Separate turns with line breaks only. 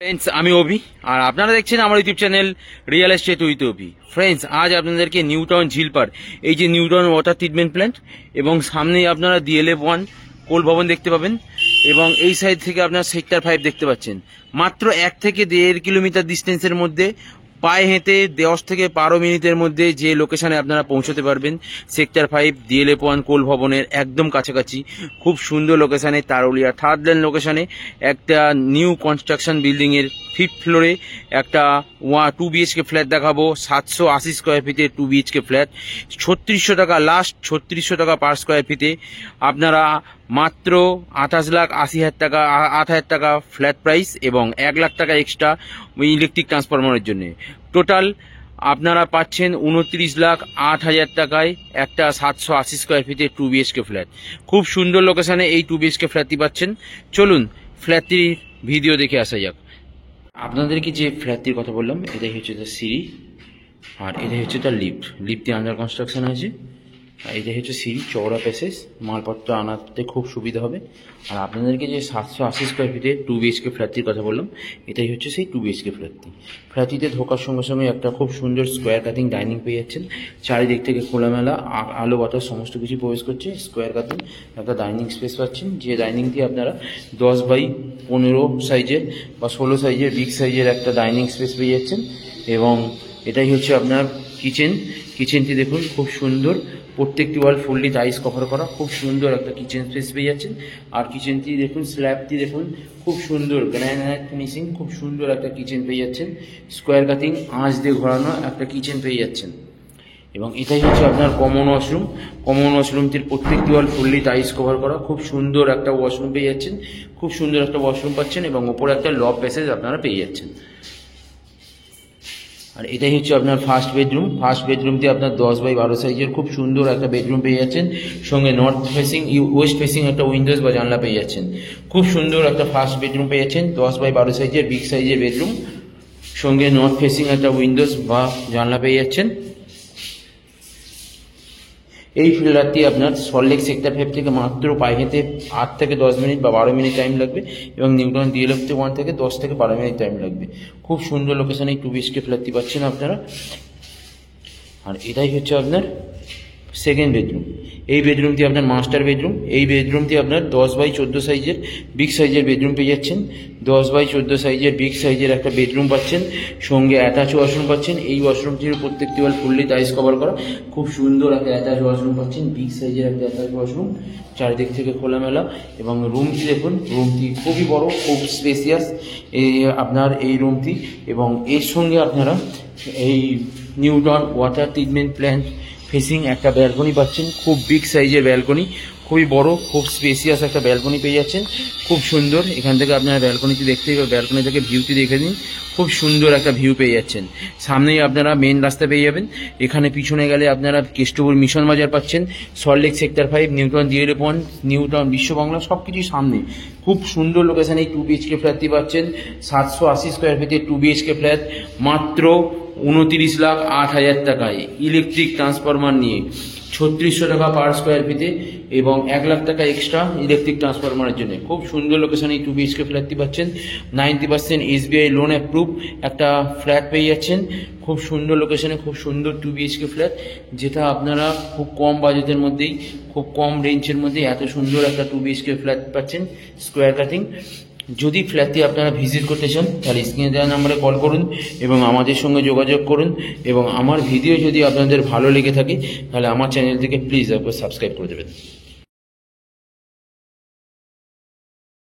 Friends, আমি অভি আর আপনারা দেখছেন আমার YouTube channel real estate with Abhi. Friends, আজ আপনাদেরকে নিউ টাউন ঝিলপার এই যে new town water treatment plant এবং সামনেই আপনারা DLF1 কোল ভবন দেখতে পাবেন এবং এই সাইড থেকে আপনারা সেক্টর 5 দেখতে পাচ্ছেন। মাত্র 1 থেকে 1.5 কিলোমিটার ডিস্টেন্সের মধ্যে পায়ে হেঁটে 10 থেকে 12 মিনিটের মধ্যে যে লোকেশনে আপনারা পৌঁছতে পারবেন সেক্টর 5 DLF1 কোল ভবনের একদম কাছাকাছি। খুব সুন্দর লোকেশনে, তারুলিয়া থার্ড লেন লোকেশনে একটা নিউ কনস্ট্রাকশন বিল্ডিং এর 5th ফ্লোরে একটা 2 BHK ফ্ল্যাট দেখাবো। 780 স্কোয়ার ফিটে 2 BHK ফ্ল্যাট, 3600 টাকা লাস্ট, 3600 টাকা পার স্কোয়ার ফিটে আপনারা মাত্র 28,80,000 টাকা ফ্ল্যাট প্রাইস এবং 1 লাখ টাকা এক্সট্রা ইলেকট্রিক ট্রান্সফরমারের জন্য। টোটাল আপনারা পাচ্ছেন 29,08,000 টাকায় একটা 780 স্কোয়ার ফিটে 2 BHK ফ্ল্যাট। খুব সুন্দর লোকেশনে এই 2 BHK ফ্ল্যাটটি পাচ্ছেন। চলুন ফ্ল্যাটটির ভিডিও দেখে আসা যাক। আপনাদেরকে যে ফ্ল্যাটটির কথা বললাম এটাই হচ্ছে তার সিঁড়ি আর এটাই হচ্ছে তার লিফটটি আন্ডার কনস্ট্রাকশন হয়েছে। আর এটাই হচ্ছে সিঁড়ি, চওড়া প্যাসেজ, মালপত্র আনাতে খুব সুবিধা হবে। আর আপনাদেরকে যে 780 স্কোয়ার ফিটে 2 BHK ফ্ল্যাটটির কথা বললাম এটাই হচ্ছে সেই 2 BHK ফ্ল্যাটটিতে ঢোকার সঙ্গে সঙ্গে একটা খুব সুন্দর স্কোয়ার কাটিং ডাইনিং পেয়ে যাচ্ছেন। চারিদিক থেকে খোলামেলা আলো বাতাস সমস্ত কিছু প্রবেশ করছে। স্কোয়ার কাটিং একটা ডাইনিং স্পেস পাচ্ছেন, যে ডাইনিংটি আপনারা 10x15 সাইজের বা 16 সাইজের বিগ সাইজের একটা ডাইনিং স্পেস পেয়ে যাচ্ছেন। এবং এটাই হচ্ছে আপনার কিচেনটি দেখুন খুব সুন্দর, প্রত্যেকটি ওয়াল ফুললি টাইলস কভার করা, খুব সুন্দর একটা কিচেন স্পেস পেয়ে যাচ্ছেন। আর কিচেনটি দেখুন, স্ল্যাবটি দেখুন খুব সুন্দর গ্রানাইট ফিনিশিং, খুব সুন্দর একটা কিচেন পেয়ে যাচ্ছেন। স্কোয়ার কাটিং আঁচ দিয়ে ঘোরানো একটা কিচেন পেয়ে যাচ্ছেন। এবং এটাই হচ্ছে আপনার কমন ওয়াশরুমটির প্রত্যেকটি ওয়াল ফুললি টাইলস কভার করা, খুব সুন্দর একটা ওয়াশরুম পেয়ে যাচ্ছেন। খুব সুন্দর একটা ওয়াশরুম পাচ্ছেন এবং ওপরে একটা লব প্যাসেজ আপনারা পেয়ে যাচ্ছেন। আর এটাই হচ্ছে আপনার ফার্স্ট বেডরুমটি আপনার 10x12 সাইজের খুব সুন্দর একটা বেডরুম পেয়ে যাচ্ছেন। সঙ্গে ওয়েস্ট ফেসিং একটা উইন্ডোজ বা জানলা পেয়ে যাচ্ছেন। খুব সুন্দর একটা ফার্স্ট বেডরুম পেয়ে যাচ্ছেন, 10x12 সাইজের বিগ সাইজের বেডরুম, সঙ্গে নর্থ ফেসিং একটা উইন্ডোজ বা জানলা পেয়ে যাচ্ছেন। এই ফ্ল্যাটটি আপনার সল্টলেক সেক্টর 5 থেকে মাত্র পায়ে হেঁটে 8 থেকে 10 মিনিট বা 12 মিনিট টাইম লাগবে এবং নিউ টাউন DLF1 থেকে 10 থেকে 12 মিনিট টাইম লাগবে। খুব সুন্দর লোকেশনে এই 2 BHK ফ্ল্যাটটি পাচ্ছেন আপনারা। আর এটাই হচ্ছে আপনার সেকেন্ড বেডরুম। এই বেডরুমটি আপনার মাস্টার বেডরুম। এই বেডরুমটি আপনার 10x14 সাইজের বিগ সাইজের বেডরুম পেয়ে যাচ্ছেন। 10x14 সাইজের বিগ সাইজের একটা বেডরুম পাচ্ছেন, সঙ্গে অ্যাটাচ ওয়াশরুম পাচ্ছেন। এই ওয়াশরুমটির প্রত্যেকটি ওয়াল ফুললি টাইলস কভার করা, খুব সুন্দর একটা অ্যাটাচ ওয়াশরুম পাচ্ছেন, বিগ সাইজের একটা অ্যাটাচ ওয়াশরুম, চারিদিক থেকে খোলামেলা। এবং রুমটি দেখুন, রুমটি খুবই বড়, খুব স্পেসিয়াস আপনার এই রুমটি। এবং এর সঙ্গে আপনারা এই new town water treatment plant facing একটা ব্যালকনি পাচ্ছেন, খুব বিগ সাইজের ব্যালকনি, খুবই বড়, খুব স্পেসিয়াস একটা ব্যালকনি পেয়ে যাচ্ছেন। খুব সুন্দর, এখান থেকে আপনারা ব্যালকনিটি দেখতে, ব্যালকনি থেকে ভিউটি দেখে নিন, খুব সুন্দর একটা ভিউ পেয়ে যাচ্ছেন। সামনেই আপনারা মেন রাস্তা পেয়ে যাবেন। এখানে পিছনে গেলে আপনারা কেষ্টপুর মিশন বাজার পাচ্ছেন, Salt Lake sector 5, New Town DLF1, New Town Biswa Bangla, সব কিছুই সামনে। খুব সুন্দর লোকেশানে এই 2 BHK ফ্ল্যাটটি পাচ্ছেন। 780 স্কোয়ার ফিটের 2 BHK ফ্ল্যাট মাত্র 29,08,000 টাকায় ইলেকট্রিক ট্রান্সফরমার নিয়ে, 3600 টাকা পার স্কোয়ার ফিটে এবং 1 লাখ টাকা এক্সট্রা ইলেকট্রিক ট্রান্সফরমারের জন্য। খুব সুন্দর লোকেশনে এই 2 BHK ফ্ল্যাটটি পাচ্ছেন। 90% SBI লোন অ্যাপ্রুভ একটা ফ্ল্যাট পেয়ে যাচ্ছেন। খুব সুন্দর লোকেশনে খুব সুন্দর 2 BHK ফ্ল্যাট, যেটা আপনারা খুব কম বাজেটের মধ্যেই, খুব কম রেঞ্জের মধ্যেই এত সুন্দর একটা 2 BHK ফ্ল্যাট পাচ্ছেন স্কোয়ার কাটিং। যদি ফ্ল্যাটটি আপনারা ভিজিট করতে চান তাহলে স্ক্রিনে দেওয়া নাম্বারে কল করুন এবং আমাদের সঙ্গে যোগাযোগ করুন। এবং আমার ভিডিও যদি আপনাদের ভালো লেগে থাকে তাহলে আমার চ্যানেলটিকে প্লিজ একবার সাবস্ক্রাইব করে দেবেন।